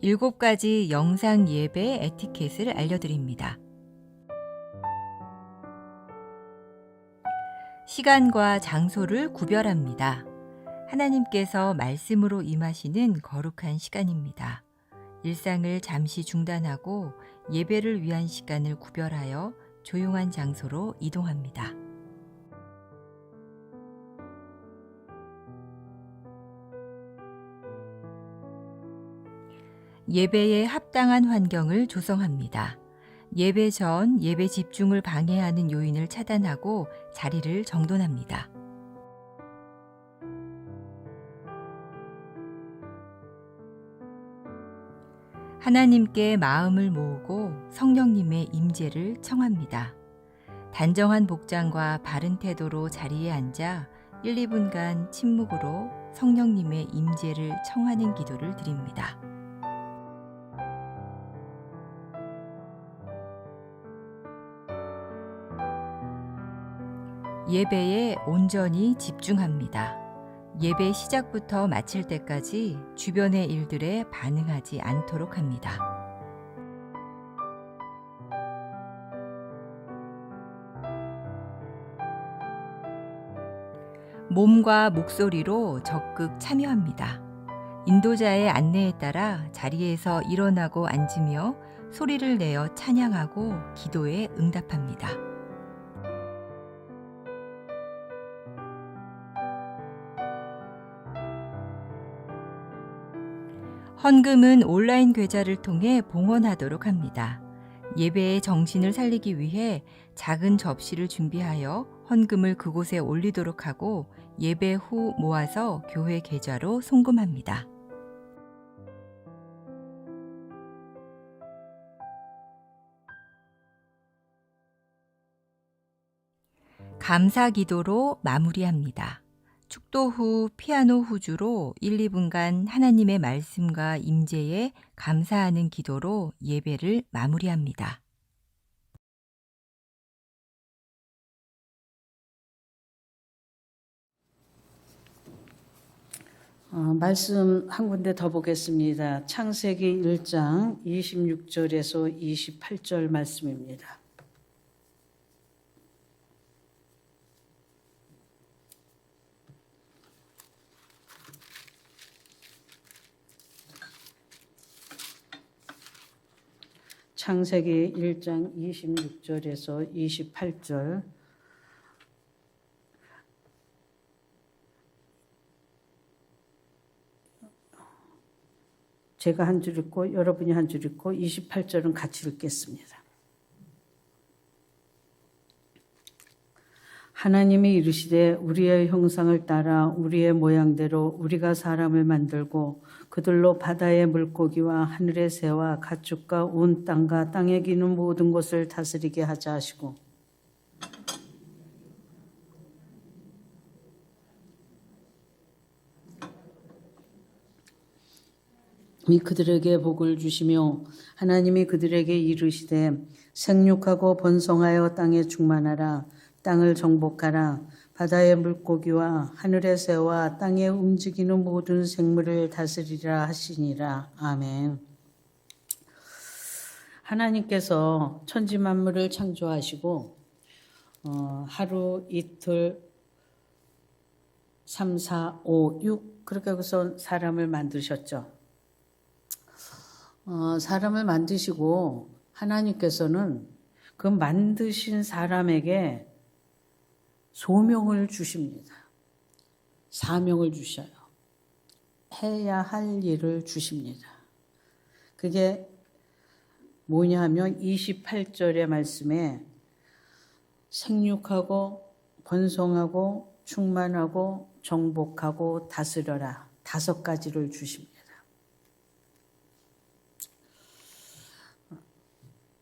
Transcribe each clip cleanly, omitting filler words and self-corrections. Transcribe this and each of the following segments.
7가지 영상 예배 에티켓을 알려드립니다. 시간과 장소를 구별합니다. 하나님께서 말씀으로 임하시는 거룩한 시간입니다. 일상을 잠시 중단하고 예배를 위한 시간을 구별하여 조용한 장소로 이동합니다. 예배에 합당한 환경을 조성합니다. 예배 전 예배 집중을 방해하는 요인을 차단하고 자리를 정돈합니다. 하나님께 마음을 모으고 성령님의 임재를 청합니다. 단정한 복장과 바른 태도로 자리에 앉아 1, 2분간 침묵으로 성령님의 임재를 청하는 기도를 드립니다. 예배에 온전히 집중합니다. 예배 시작부터 마칠 때까지 주변의 일들에 반응하지 않도록 합니다. 몸과 목소리로 적극 참여합니다. 인도자의 안내에 따라 자리에서 일어나고 앉으며 소리를 내어 찬양하고 기도에 응답합니다. 헌금은 온라인 계좌를 통해 봉헌하도록 합니다. 예배의 정신을 살리기 위해 작은 접시를 준비하여 헌금을 그곳에 올리도록 하고 예배 후 모아서 교회 계좌로 송금합니다. 감사 기도로 마무리합니다. 축도 후 피아노 후주로 1, 2분간 하나님의 말씀과 임재에 감사하는 기도로 예배를 마무리합니다. 말씀 한 군데 더 보겠습니다. 창세기 1장 26절에서 28절 말씀입니다. 창세기 1장 26절에서 28절. 제가 한 줄 읽고 여러분이 한 줄 읽고 28절은 같이 읽겠습니다. 하나님이 이르시되 우리의 형상을 따라 우리의 모양대로 우리가 사람을 만들고 그들로 바다의 물고기와 하늘의 새와 가축과 온 땅과 땅에 기는 모든 것을 다스리게 하자 하시고 그들에게 복을 주시며 하나님이 그들에게 이르시되 생육하고 번성하여 땅에 충만하라. 땅을 정복하라. 바다의 물고기와 하늘의 새와 땅에 움직이는 모든 생물을 다스리라 하시니라. 아멘. 하나님께서 천지 만물을 창조하시고 하루, 이틀, 3, 4, 5, 6 그렇게 해서 사람을 만드셨죠. 사람을 만드시고 하나님께서는 그 만드신 사람에게 소명을 주십니다. 사명을 주셔요. 해야 할 일을 주십니다. 그게 뭐냐 하면 28절의 말씀에 생육하고 번성하고 충만하고 정복하고 다스려라. 5가지를 주십니다.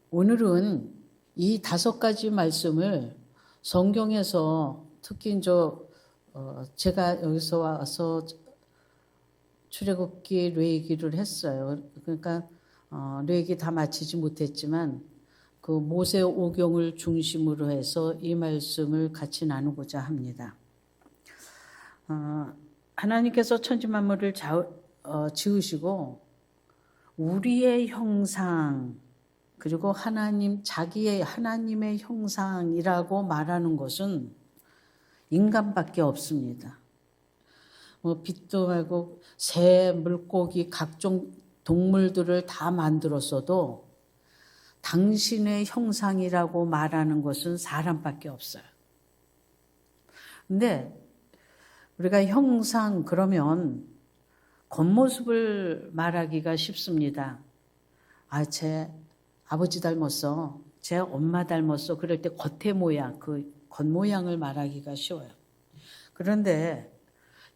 오늘은 이 5가지 말씀을 성경에서 특히 제가 여기서 와서 출애굽기, 레위기를 했어요. 그러니까 레위기 다 마치지 못했지만 그 모세 오경을 중심으로 해서 이 말씀을 같이 나누고자 합니다. 하나님께서 천지 만물을 지으시고 우리의 형상, 그리고 하나님의 형상이라고 말하는 것은 인간밖에 없습니다. 빛도 말고 새, 물고기, 각종 동물들을 다 만들었어도 당신의 형상이라고 말하는 것은 사람밖에 없어요. 근데 우리가 형상 그러면 겉모습을 말하기가 쉽습니다. 제 아버지 닮았어, 제 엄마 닮았어, 그럴 때 겉의 모양, 그 겉모양을 말하기가 쉬워요. 그런데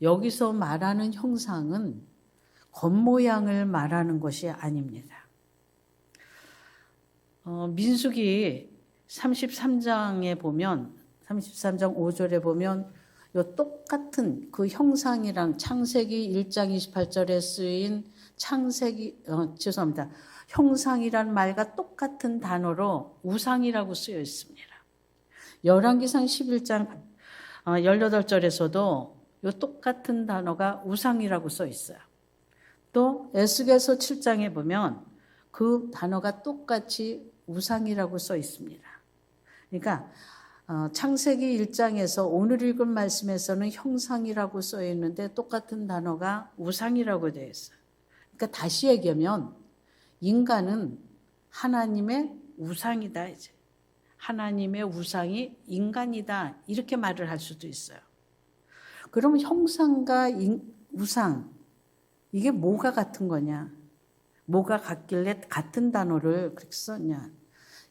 여기서 말하는 형상은 겉모양을 말하는 것이 아닙니다. 민수기 33장에 보면, 33장 5절에 보면 요 똑같은 그 형상이랑 창세기 1장 28절에 쓰인 형상이란 말과 똑같은 단어로 우상이라고 쓰여 있습니다. 열왕기상 11장 18절에서도 요 똑같은 단어가 우상이라고 써 있어요. 또 에스겔서 7장에 보면 그 단어가 똑같이 우상이라고 써 있습니다. 그러니까 창세기 1장에서 오늘 읽은 말씀에서는 형상이라고 써 있는데 똑같은 단어가 우상이라고 되어 있어요. 그러니까 다시 얘기하면 인간은 하나님의 우상이다, 이제. 하나님의 우상이 인간이다, 이렇게 말을 할 수도 있어요. 그럼 형상과 우상, 이게 뭐가 같은 거냐? 뭐가 같길래 같은 단어를 그렇게 썼냐?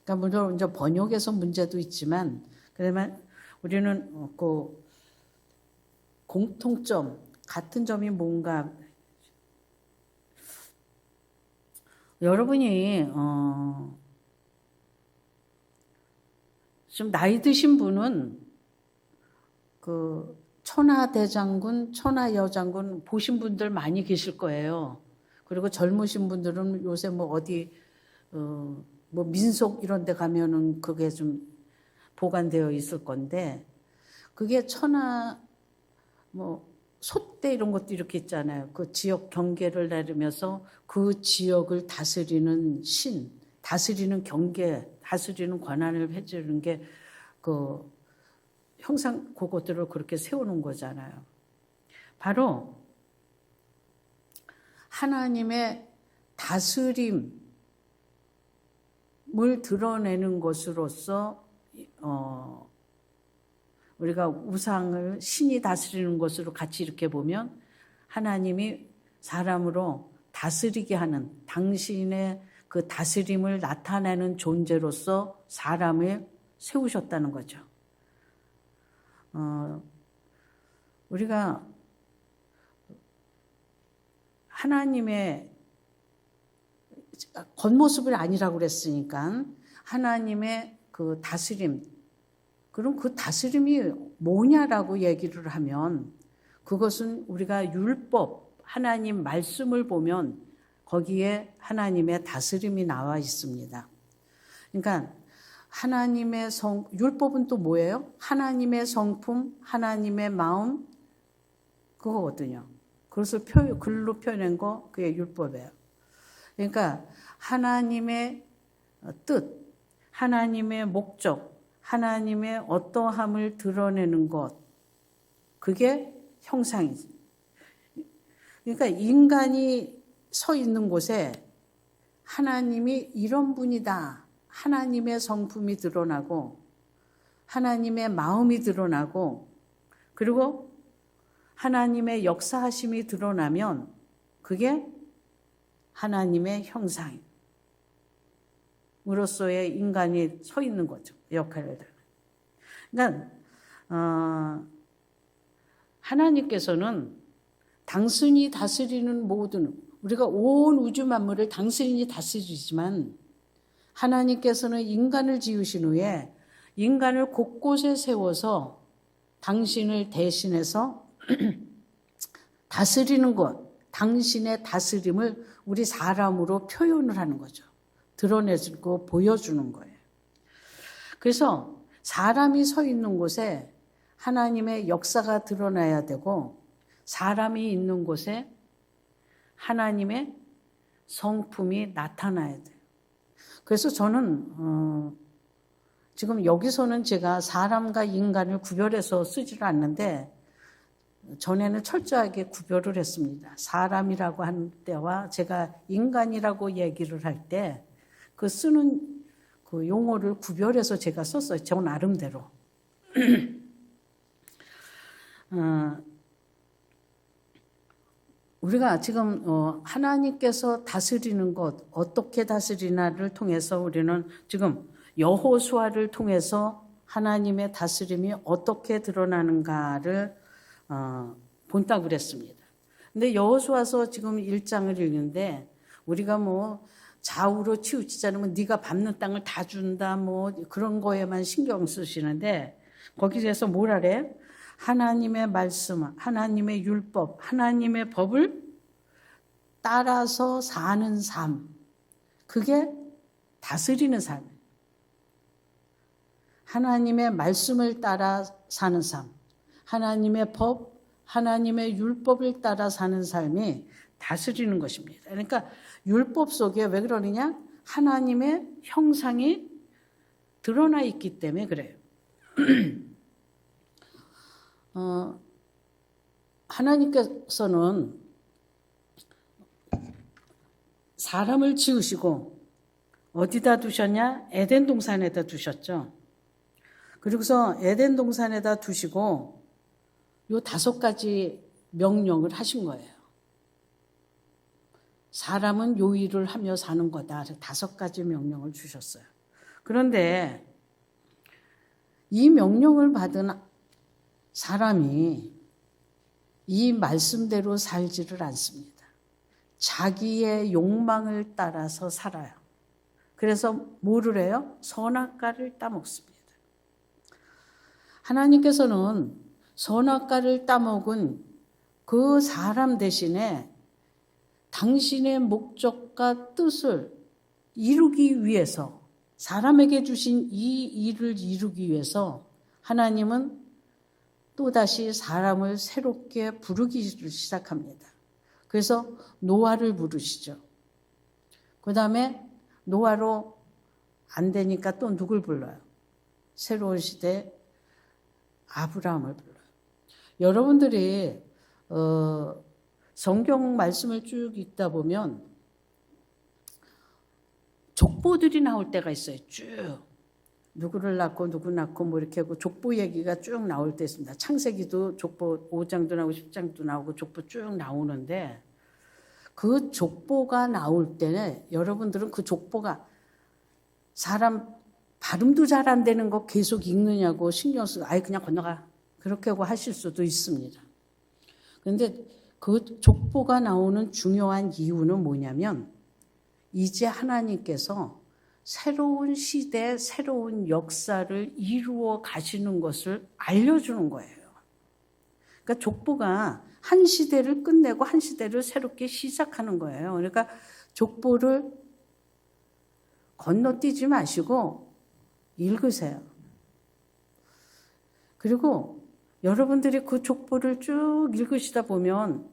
그러니까 물론 이제 번역에서 문제도 있지만, 그러면 우리는 그 공통점, 같은 점이 뭔가, 여러분이 좀 나이 드신 분은 그 천하대장군, 천하여장군 보신 분들 많이 계실 거예요. 그리고 젊으신 분들은 요새 어디 민속 이런 데 가면은 그게 좀 보관되어 있을 건데, 그게 소떼 이런 것도 이렇게 있잖아요. 그 지역 경계를 내리면서 그 지역을 다스리는 다스리는 경계, 다스리는 권한을 해주는 게 그 형상, 그것들을 그렇게 세우는 거잖아요. 바로 하나님의 다스림을 드러내는 것으로서 우리가 우상을 신이 다스리는 것으로 같이 이렇게 보면 하나님이 사람으로 다스리게 하는, 당신의 그 다스림을 나타내는 존재로서 사람을 세우셨다는 거죠. 우리가 하나님의 겉모습을 아니라고 그랬으니까 하나님의 그 다스림, 그럼 그 다스림이 뭐냐라고 얘기를 하면 그것은 우리가 율법, 하나님 말씀을 보면 거기에 하나님의 다스림이 나와 있습니다. 그러니까 하나님의 율법은 또 뭐예요? 하나님의 성품, 하나님의 마음, 그거거든요. 그것을 글로 표현한 거, 그게 율법이에요. 그러니까 하나님의 뜻, 하나님의 목적, 하나님의 어떠함을 드러내는 것, 그게 형상이지. 그러니까 인간이 서 있는 곳에 하나님이 이런 분이다, 하나님의 성품이 드러나고 하나님의 마음이 드러나고 그리고 하나님의 역사하심이 드러나면 그게 하나님의 형상으로서의 인간이 서 있는 거죠. 역할을. 그러니까 하나님께서는 당신이 다스리는 모든, 우리가 온 우주 만물을 당신이 다스리지만 하나님께서는 인간을 지으신 후에 인간을 곳곳에 세워서 당신을 대신해서 다스리는 것, 당신의 다스림을 우리 사람으로 표현을 하는 거죠. 드러내고 보여주는 거예요. 그래서 사람이 서 있는 곳에 하나님의 역사가 드러나야 되고, 사람이 있는 곳에 하나님의 성품이 나타나야 돼요. 그래서 저는 지금 여기서는 제가 사람과 인간을 구별해서 쓰지를 않는데 전에는 철저하게 구별을 했습니다. 사람이라고 하는 때와 제가 인간이라고 얘기를 할 때 그 쓰는 그 용어를 구별해서 제가 썼어요. 저 나름대로. 우리가 지금 하나님께서 다스리는 것, 어떻게 다스리나를 통해서 우리는 지금 여호수아를 통해서 하나님의 다스림이 어떻게 드러나는가를 본다고 그랬습니다. 근데 여호수아서 지금 1장을 읽는데 우리가 뭐 좌우로 치우치지 않으면 네가 밟는 땅을 다 준다 뭐 그런 거에만 신경 쓰시는데 거기에서 뭘 하래? 하나님의 말씀, 하나님의 율법, 하나님의 법을 따라서 사는 삶. 그게 다스리는 삶. 하나님의 말씀을 따라 사는 삶. 하나님의 법, 하나님의 율법을 따라 사는 삶이 다스리는 것입니다. 그러니까 율법 속에 왜 그러느냐? 하나님의 형상이 드러나 있기 때문에 그래요. 하나님께서는 사람을 지으시고 어디다 두셨냐? 에덴 동산에다 두셨죠. 그리고서 에덴 동산에다 두시고 요 5가지 명령을 하신 거예요. 사람은 요 일을 하며 사는 거다. 5가지 명령을 주셨어요. 그런데 이 명령을 받은 사람이 이 말씀대로 살지를 않습니다. 자기의 욕망을 따라서 살아요. 그래서 뭐를 해요? 선악과를 따먹습니다. 하나님께서는 선악과를 따먹은 그 사람 대신에 당신의 목적과 뜻을 이루기 위해서 사람에게 주신 이 일을 이루기 위해서 하나님은 또다시 사람을 새롭게 부르기를 시작합니다. 그래서 노아를 부르시죠. 그 다음에 노아로 안 되니까 또 누굴 불러요? 새로운 시대 아브라함을 불러요. 여러분들이 성경 말씀을 쭉 읽다 보면 족보들이 나올 때가 있어요. 쭉. 누구를 낳고 누구 낳고 뭐 이렇게 하고 족보 얘기가 쭉 나올 때 있습니다. 창세기도 족보 5장도 나오고 10장도 나오고 족보 쭉 나오는데 그 족보가 나올 때는 여러분들은 그 족보가 사람 발음도 잘 안 되는 거 계속 읽느냐고 신경 쓰고 아예 그냥 건너가 그렇게 하고 하실 수도 있습니다. 그런데 그 족보가 나오는 중요한 이유는 뭐냐면 이제 하나님께서 새로운 시대, 새로운 역사를 이루어 가시는 것을 알려주는 거예요. 그러니까 족보가 한 시대를 끝내고 한 시대를 새롭게 시작하는 거예요. 그러니까 족보를 건너뛰지 마시고 읽으세요. 그리고 여러분들이 그 족보를 쭉 읽으시다 보면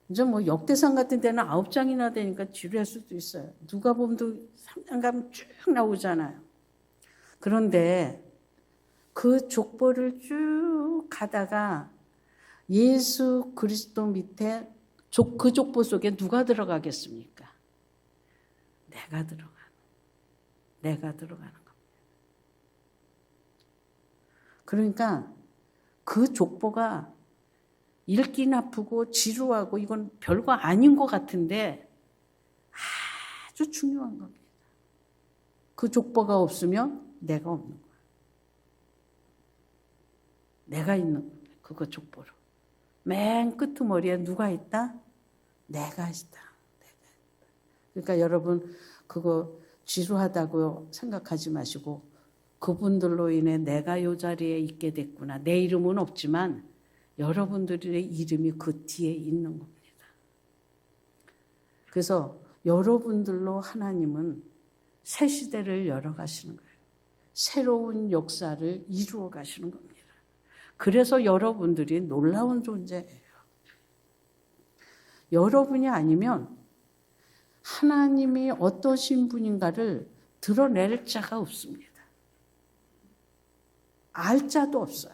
이제 뭐 역대상 같은 데는 9장이나 되니까 지루할 수도 있어요. 누가복음도 3장 가면 쭉 나오잖아요. 그런데 그 족보를 쭉 가다가 예수 그리스도 밑에 그 족보 속에 누가 들어가겠습니까? 내가 들어가는 겁니다. 그러니까 그 족보가 읽기 아프고 지루하고 이건 별거 아닌 것 같은데 아주 중요한 겁니다. 그 족보가 없으면 내가 없는 거야. 내가 있는 거야. 그거 족보로. 맨 끄트머리에 누가 있다? 내가 있다. 그러니까 여러분 그거 지루하다고 생각하지 마시고 그분들로 인해 내가 이 자리에 있게 됐구나. 내 이름은 없지만 여러분들의 이름이 그 뒤에 있는 겁니다. 그래서 여러분들로 하나님은 새 시대를 열어가시는 거예요. 새로운 역사를 이루어 가시는 겁니다. 그래서 여러분들이 놀라운 존재예요. 여러분이 아니면 하나님이 어떠신 분인가를 드러낼 자가 없습니다. 알 자도 없어요.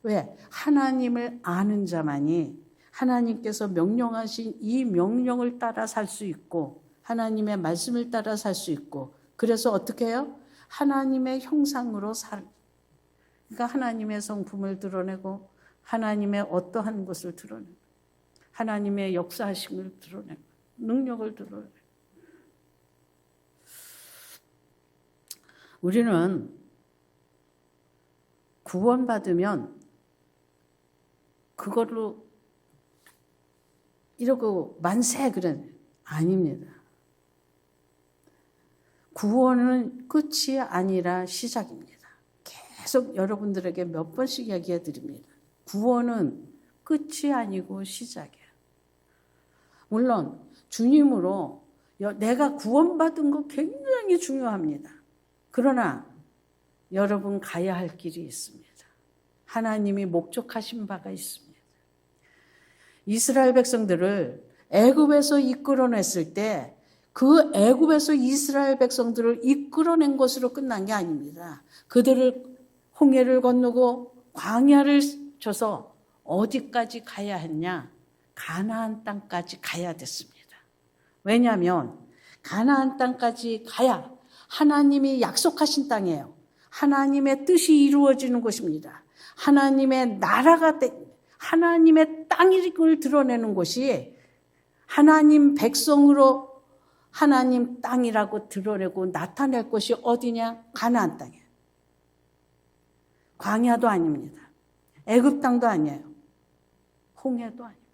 왜? 하나님을 아는 자만이 하나님께서 명령하신 이 명령을 따라 살 수 있고 하나님의 말씀을 따라 살 수 있고 그래서 어떻게 해요? 하나님의 형상으로 그러니까 하나님의 성품을 드러내고 하나님의 어떠한 것을 드러내고 하나님의 역사하심을 드러내고 능력을 드러내고 우리는 구원받으면 그걸로 이러고 만세 그런 아닙니다. 구원은 끝이 아니라 시작입니다. 계속 여러분들에게 몇 번씩 이야기해 드립니다. 구원은 끝이 아니고 시작이에요. 물론 주님으로 내가 구원받은 거 굉장히 중요합니다. 그러나 여러분 가야 할 길이 있습니다. 하나님이 목적하신 바가 있습니다. 이스라엘 백성들을 애굽에서 이끌어냈을 때 그 애굽에서 이스라엘 백성들을 이끌어낸 것으로 끝난 게 아닙니다. 그들을 홍해를 건너고 광야를 쳐서 어디까지 가야 했냐? 가나안 땅까지 가야 됐습니다. 왜냐하면 가나안 땅까지 가야 하나님이 약속하신 땅이에요. 하나님의 뜻이 이루어지는 곳입니다. 하나님의 나라가 하나님의 땅을 드러내는 곳이 하나님 백성으로 하나님 땅이라고 드러내고 나타낼 곳이 어디냐? 가나안 땅이에요. 광야도 아닙니다. 애굽 땅도 아니에요. 홍해도 아닙니다.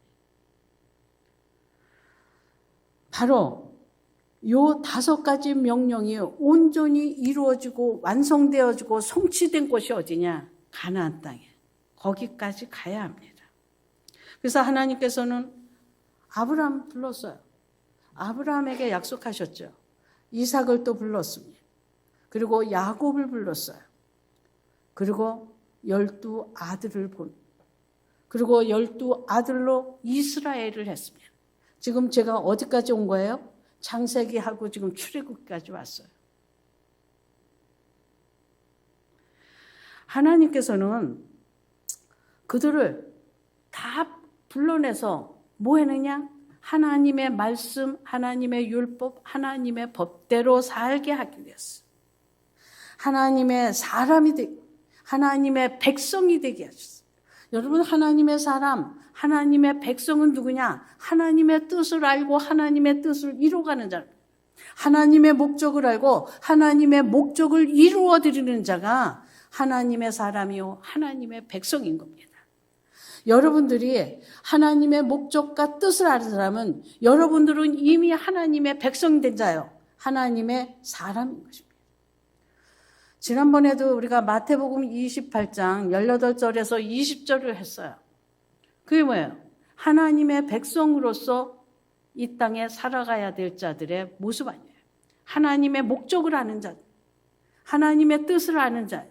바로 요 5가지 명령이 온전히 이루어지고 완성되어지고 성취된 곳이 어디냐? 가나안 땅이에요. 거기까지 가야 합니다. 그래서 하나님께서는 아브라함 불렀어요. 아브라함에게 약속하셨죠. 이삭을 또 불렀습니다. 그리고 야곱을 불렀어요. 그리고 12아들을 그리고 12아들로 이스라엘을 했습니다. 지금 제가 어디까지 온 거예요? 창세기하고 지금 출애굽까지 왔어요. 하나님께서는 그들을 다 불러내서 뭐 했느냐? 하나님의 말씀, 하나님의 율법, 하나님의 법대로 살게 하기 위해서. 하나님의 사람이 하나님의 백성이 되게 하셨어요. 여러분 하나님의 사람, 하나님의 백성은 누구냐? 하나님의 뜻을 알고 하나님의 뜻을 이루어가는 자. 하나님의 목적을 알고 하나님의 목적을 이루어드리는 자가 하나님의 사람이요 하나님의 백성인 겁니다. 여러분들이 하나님의 목적과 뜻을 아는 사람은 여러분들은 이미 하나님의 백성이 된 자요. 하나님의 사람인 것입니다. 지난번에도 우리가 마태복음 28장 18절에서 20절을 했어요. 그게 뭐예요? 하나님의 백성으로서 이 땅에 살아가야 될 자들의 모습 아니에요. 하나님의 목적을 아는 자, 하나님의 뜻을 아는 자,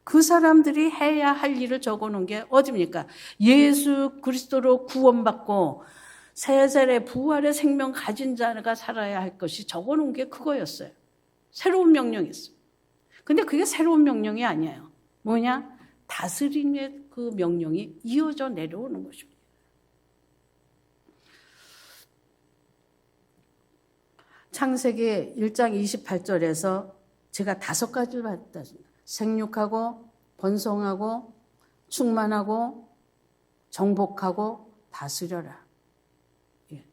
그 사람들이 해야 할 일을 적어놓은 게 어디입니까? 예수 그리스도로 구원받고 세세의 부활의 생명 가진 자가 살아야 할 것이 적어놓은 게 그거였어요. 새로운 명령이었어요. 근데 그게 새로운 명령이 아니에요. 뭐냐? 다스림의 그 명령이 이어져 내려오는 것입니다. 창세기 1장 28절에서 제가 5가지를 봤다. 생육하고 번성하고 충만하고 정복하고 다스려라. 예.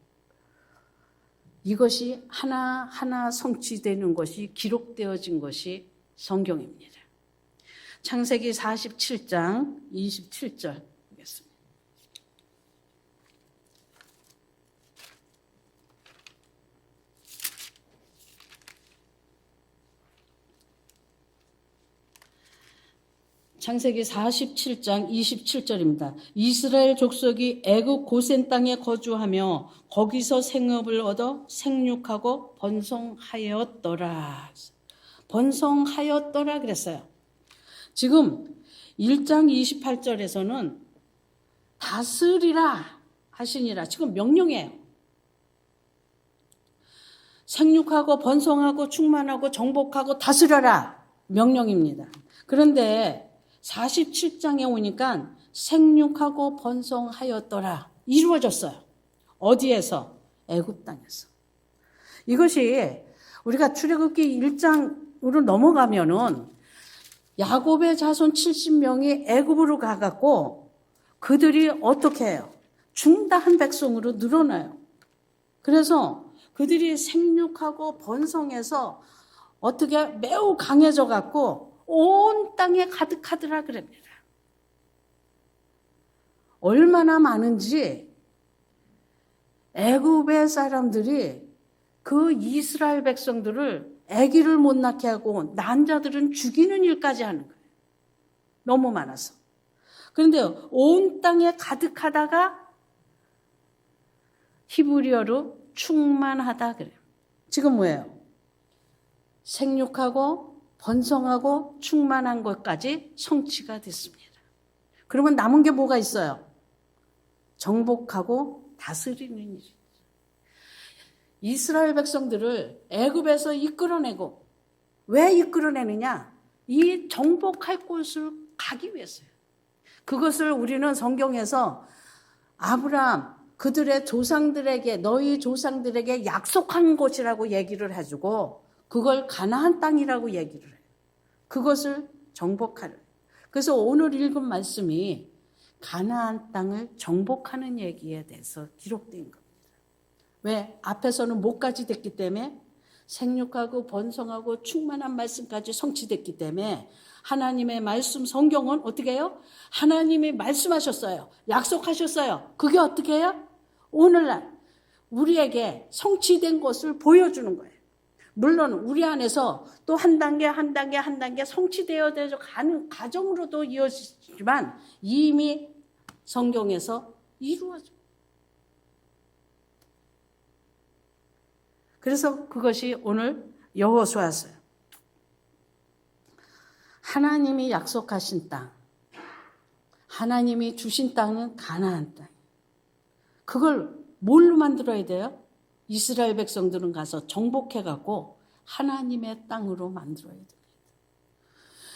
이것이 하나하나 성취되는 것이 기록되어진 것이 성경입니다. 창세기 47장 27절 보겠습니다. 창세기 47장 27절입니다. 이스라엘 족속이 애굽 고센 땅에 거주하며 거기서 생업을 얻어 생육하고 번성하였더라. 번성하였더라 그랬어요. 지금 1장 28절에서는 다스리라 하시니라. 지금 명령이에요. 생육하고 번성하고 충만하고 정복하고 다스려라 명령입니다. 그런데 47장에 오니까 생육하고 번성하였더라 이루어졌어요. 어디에서? 애굽 땅에서. 이것이 우리가 출애굽기 1장으로 넘어가면은 야곱의 자손 70명이 애굽으로 가갖고 그들이 어떻게 해요? 중다한 백성으로 늘어나요. 그래서 그들이 생육하고 번성해서 어떻게 매우 강해져 갖고 온 땅에 가득하더라 그럽니다. 얼마나 많은지 애굽의 사람들이 그 이스라엘 백성들을 아기를 못 낳게 하고 난자들은 죽이는 일까지 하는 거예요. 너무 많아서. 그런데 온 땅에 가득하다가 히브리어로 충만하다 그래요. 지금 뭐예요? 생육하고 번성하고 충만한 것까지 성취가 됐습니다. 그러면 남은 게 뭐가 있어요? 정복하고 다스리는 일이죠. 이스라엘 백성들을 애굽에서 이끌어내고 왜 이끌어내느냐? 이 정복할 곳을 가기 위해서요. 그것을 우리는 성경에서 아브라함 그들의 조상들에게 너희 조상들에게 약속한 곳이라고 얘기를 해주고 그걸 가나안 땅이라고 얘기를 해요. 그것을 정복하는. 그래서 오늘 읽은 말씀이 가나안 땅을 정복하는 얘기에 대해서 기록된 겁니다. 왜? 앞에서는 못까지 됐기 때문에 생육하고 번성하고 충만한 말씀까지 성취됐기 때문에 하나님의 말씀 성경은 어떻게 해요? 하나님이 말씀하셨어요. 약속하셨어요. 그게 어떻게 해요? 오늘날 우리에게 성취된 것을 보여주는 거예요. 물론 우리 안에서 또 한 단계 한 단계 한 단계 성취되어 가는 과정으로도 이어지지만 이미 성경에서 이루어져. 그래서 그것이 오늘 여호수아서요. 하나님이 약속하신 땅, 하나님이 주신 땅은 가나안 땅. 그걸 뭘로 만들어야 돼요? 이스라엘 백성들은 가서 정복해갖고 하나님의 땅으로 만들어야 됩니다.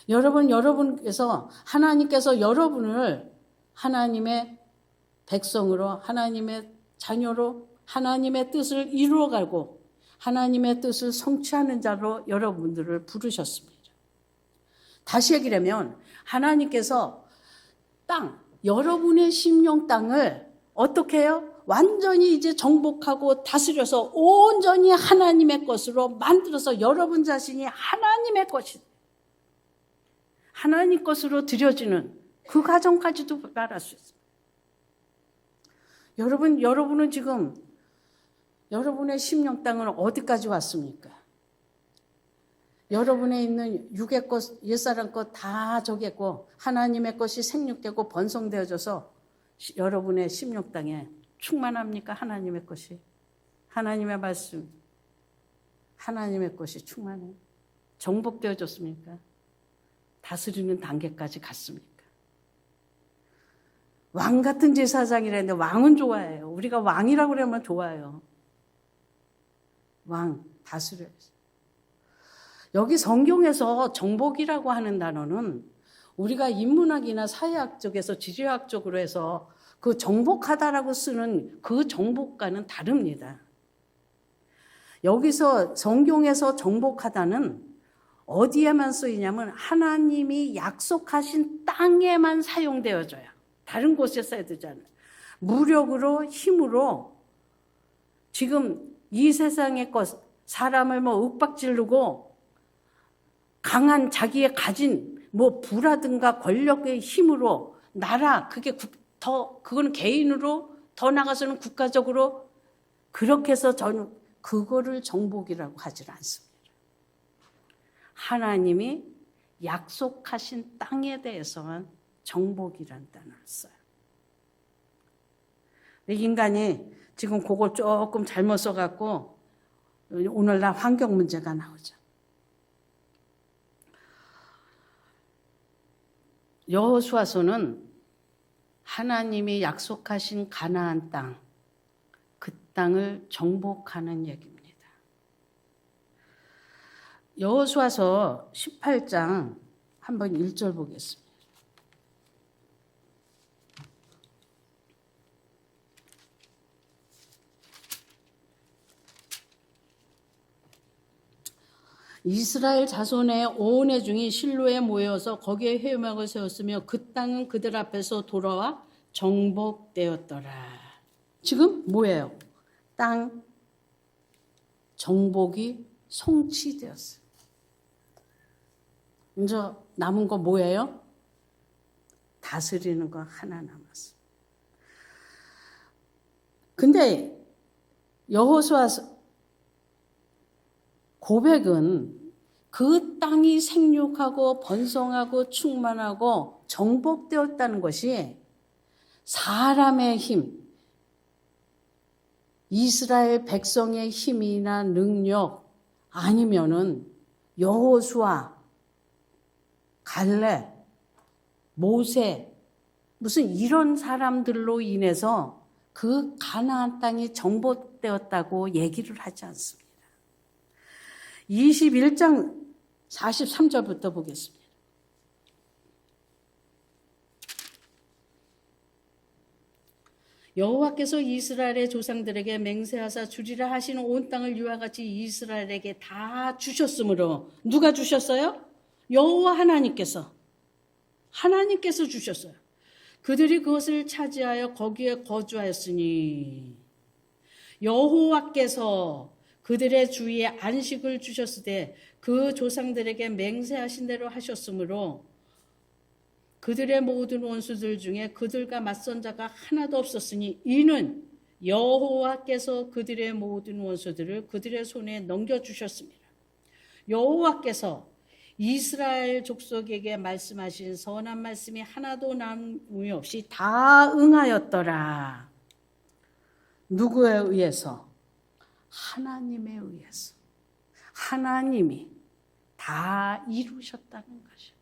여러분께서 하나님께서 여러분을 하나님의 백성으로 하나님의 자녀로 하나님의 뜻을 이루어가고 하나님의 뜻을 성취하는 자로 여러분들을 부르셨습니다. 다시 얘기를 하면 하나님께서 여러분의 심령 땅을 어떻게 해요? 완전히 이제 정복하고 다스려서 온전히 하나님의 것으로 만들어서 여러분 자신이 하나님의 것이 하나님 것으로 드려지는 그 과정까지도 말할 수 있습니다. 여러분은 지금 여러분의 심령 땅은 어디까지 왔습니까? 여러분에 있는 육의 것, 옛사람 것 다 저겠고 하나님의 것이 생육되고 번성되어져서 여러분의 심령 땅에 충만합니까? 하나님의 것이. 하나님의 말씀. 하나님의 것이 충만해요. 정복되어졌습니까? 다스리는 단계까지 갔습니까? 왕 같은 제사장이라는데 왕은 좋아해요. 우리가 왕이라고 그러면 좋아요. 왕, 다스려야지. 여기 성경에서 정복이라고 하는 단어는 우리가 인문학이나 사회학 쪽에서 지리학 쪽으로 해서 그 정복하다라고 쓰는 그 정복과는 다릅니다. 여기서 성경에서 정복하다는 어디에만 쓰이냐면 하나님이 약속하신 땅에만 사용되어져요. 다른 곳에 써야 되잖아요. 무력으로 힘으로 지금 이 세상의 것 사람을 윽박지르고 강한 자기의 가진 부라든가 권력의 힘으로 나라 그거는 개인으로 더 나가서는 국가적으로 그렇게 해서 저는 그거를 정복이라고 하질 않습니다. 하나님이 약속하신 땅에 대해서만 정복이라는 단어를 써요. 인간이 지금 그걸 조금 잘못 써갖고 오늘날 환경 문제가 나오죠. 여호수아서는 하나님이 약속하신 가나안 땅, 그 땅을 정복하는 얘기입니다. 여호수아서 18장 한번 1절 보겠습니다. 이스라엘 자손의 온 회중이 실로에 모여서 거기에 회막을 세웠으며 그 땅은 그들 앞에서 돌아와 정복되었더라. 지금 뭐예요? 땅 정복이 성취되었어요. 이제 남은 거 뭐예요? 다스리는 거 하나 남았어요. 근데 여호수아 고백은 그 땅이 생육하고 번성하고 충만하고 정복되었다는 것이 사람의 힘, 이스라엘 백성의 힘이나 능력 아니면은 여호수아, 갈렙, 모세 무슨 이런 사람들로 인해서 그 가나안 땅이 정복되었다고 얘기를 하지 않습니다. 21장 43절부터 보겠습니다. 여호와께서 이스라엘의 조상들에게 맹세하사 주리라 하시는 온 땅을 이와 같이 이스라엘에게 다 주셨으므로 누가 주셨어요? 여호와 하나님께서 주셨어요. 그들이 그것을 차지하여 거기에 거주하였으니 여호와께서 그들의 주위에 안식을 주셨을 때 그 조상들에게 맹세하신 대로 하셨으므로 그들의 모든 원수들 중에 그들과 맞선 자가 하나도 없었으니 이는 여호와께서 그들의 모든 원수들을 그들의 손에 넘겨주셨습니다. 여호와께서 이스라엘 족속에게 말씀하신 선한 말씀이 하나도 남음이 없이 다 응하였더라. 누구에 의해서? 하나님에 의해서. 하나님이 다 이루셨다는 것이에요.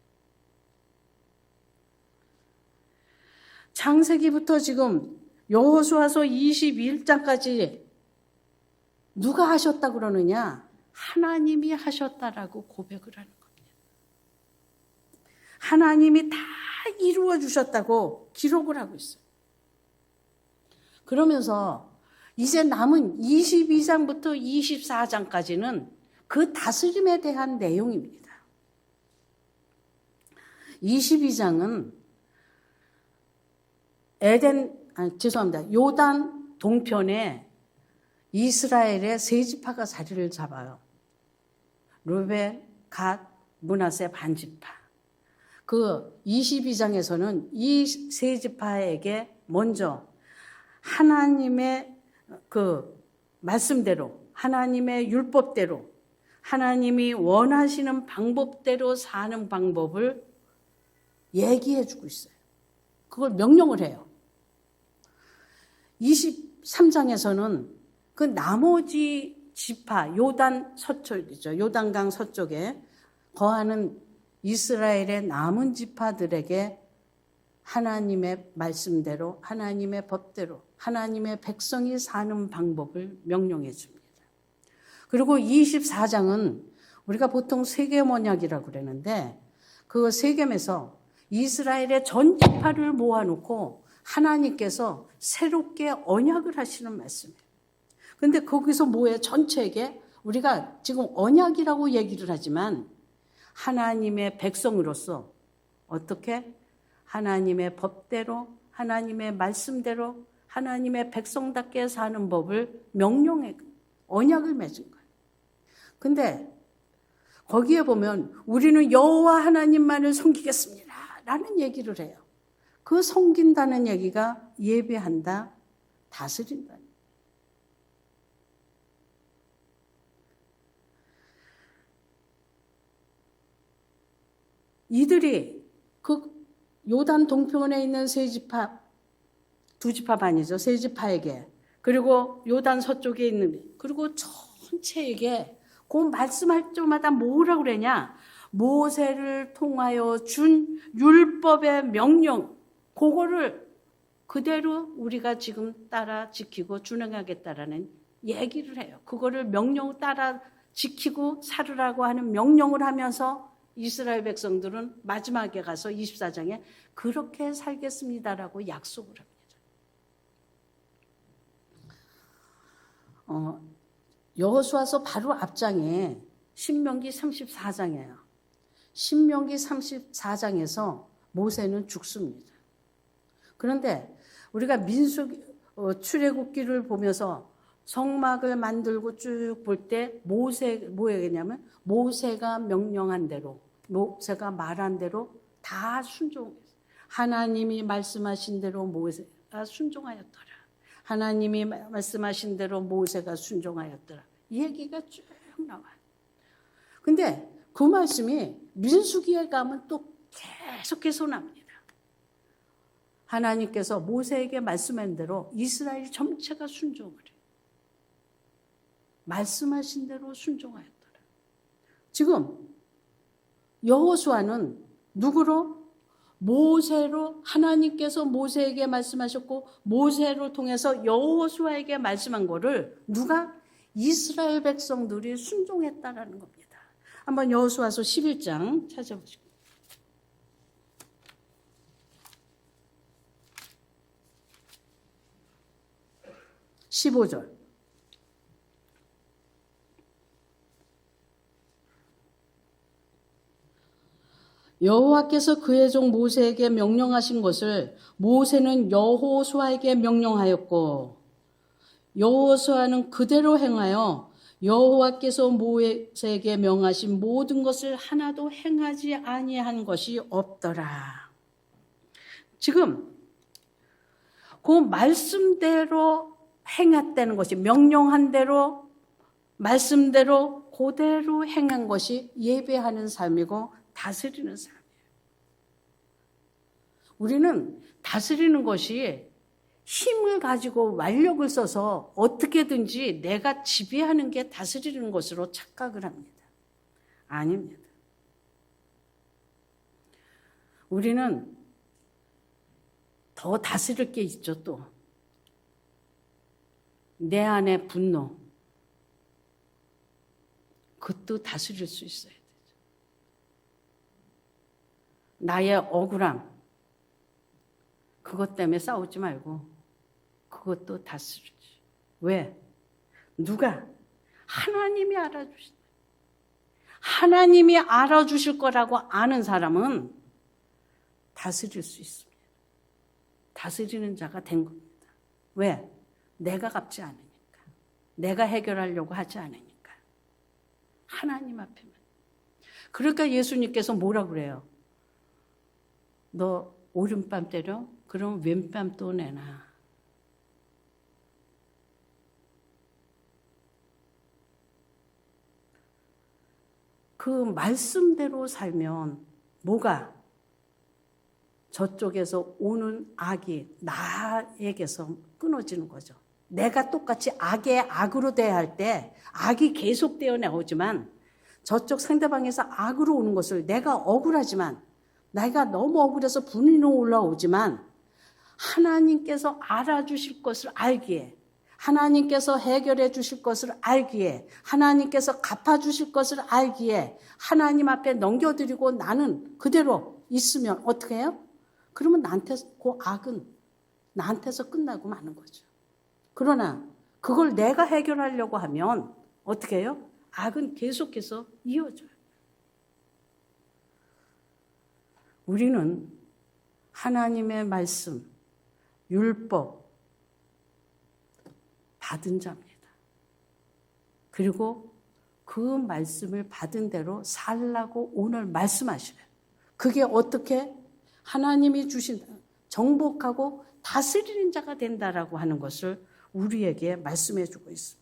창세기부터 지금 여호수아서 21장까지 누가 하셨다 그러느냐? 하나님이 하셨다라고 고백을 하는 겁니다. 하나님이 다 이루어 주셨다고 기록을 하고 있어요. 그러면서 이제 남은 22장부터 24장까지는 그 다스림에 대한 내용입니다. 22장은 요단 동편에 이스라엘의 세 지파가 자리를 잡아요. 르벤, 갓, 므낫세 반지파. 그 22장에서는 이 세 지파에게 먼저 하나님의 그 말씀대로, 하나님의 율법대로, 하나님이 원하시는 방법대로 사는 방법을 얘기해 주고 있어요. 그걸 명령을 해요. 23장에서는 그 나머지 지파, 요단 서쪽이죠. 요단강 서쪽에 거하는 이스라엘의 남은 지파들에게 하나님의 말씀대로, 하나님의 법대로, 하나님의 백성이 사는 방법을 명령해 줍니다. 그리고 24장은 우리가 보통 세겜 언약이라고 그러는데 그 세겜에서 이스라엘의 전 지파를 모아놓고 하나님께서 새롭게 언약을 하시는 말씀이에요. 근데 거기서 뭐예요? 전체에게 우리가 지금 언약이라고 얘기를 하지만 하나님의 백성으로서 어떻게 하나님의 법대로 하나님의 말씀대로 하나님의 백성답게 사는 법을 명령해 언약을 맺은 거예요. 근데 거기에 보면 우리는 여호와 하나님만을 섬기겠습니다 라는 얘기를 해요. 그 섬긴다는 얘기가 예배한다, 다스린다. 이들이 그 요단 동편에 있는 세 지파, 두 지파 반이죠. 세 지파에게, 그리고 요단 서쪽에 있는, 그리고 전체에게 그 말씀할 때마다 뭐라고 그러냐? 모세를 통하여 준 율법의 명령, 그거를 그대로 우리가 지금 따라 지키고 준행하겠다라는 얘기를 해요. 그거를 명령 따라 지키고 살으라고 하는 명령을 하면서 이스라엘 백성들은 마지막에 가서 24장에 그렇게 살겠습니다라고 약속을 합니다. 여호수아서 바로 앞장에 신명기 34장이에요. 신명기 34장에서 모세는 죽습니다. 그런데 우리가 출애굽기를 보면서 성막을 만들고 쭉 볼 때 뭐였냐면 모세가 명령한 대로, 모세가 말한 대로 다 순종했어요. 하나님이 말씀하신 대로 모세가 순종하였더라. 하나님이 말씀하신 대로 모세가 순종하였더라. 이 얘기가 쭉 나와요. 근데 그 말씀이 민수기에 가면 또 계속해서 납니다. 하나님께서 모세에게 말씀한 대로 이스라엘 전체가 순종을 해요. 말씀하신 대로 순종하였더라. 지금 여호수아는 누구로? 모세로 하나님께서 모세에게 말씀하셨고 모세를 통해서 여호수아에게 말씀한 거를 누가? 이스라엘 백성들이 순종했다라는 겁니다. 한번 여호수아서 11장 찾아보시고 15절 여호와께서 그의 종 모세에게 명령하신 것을 모세는 여호수아에게 명령하였고 여호수아는 그대로 행하여 여호와께서 모세에게 명하신 모든 것을 하나도 행하지 아니한 것이 없더라. 지금 그 말씀대로 행했다는 것이 명령한 대로 말씀대로 그대로 행한 것이 예배하는 삶이고 다스리는 삶이에요. 우리는 다스리는 것이 힘을 가지고 완력을 써서 어떻게든지 내가 지배하는 게 다스리는 것으로 착각을 합니다. 아닙니다. 우리는 더 다스릴 게 있죠, 또. 내 안에 분노. 그것도 다스릴 수 있어야 되죠. 나의 억울함. 그것 때문에 싸우지 말고 그것도 다스리지. 왜? 누가? 하나님이 알아주신다. 하나님이 알아주실 거라고 아는 사람은 다스릴 수 있습니다. 다스리는 자가 된 겁니다. 왜? 내가 갚지 않으니까. 내가 해결하려고 하지 않으니까. 하나님 앞에만. 그러니까 예수님께서 뭐라고 그래요? 너 오른뺨 때려? 그럼 왼뺨 또 내놔. 그 말씀대로 살면 뭐가? 저쪽에서 오는 악이 나에게서 끊어지는 거죠. 내가 똑같이 악에 악으로 대할 때 악이 계속되어 나오지만 저쪽 상대방에서 악으로 오는 것을 내가 억울하지만 내가 너무 억울해서 분이 올라오지만 하나님께서 알아주실 것을 알기에 하나님께서 해결해 주실 것을 알기에 하나님께서 갚아주실 것을 알기에 하나님 앞에 넘겨드리고 나는 그대로 있으면 어떻게 해요? 그러면 나한테 그 악은 나한테서 끝나고 마는 거죠. 그러나 그걸 내가 해결하려고 하면 어떻게 해요? 악은 계속해서 이어져요. 우리는 하나님의 말씀, 율법 받은 자입니다. 그리고 그 말씀을 받은 대로 살라고 오늘 말씀하시래요. 그게 어떻게 하나님이 주신 정복하고 다스리는 자가 된다라고 하는 것을 우리에게 말씀해 주고 있습니다.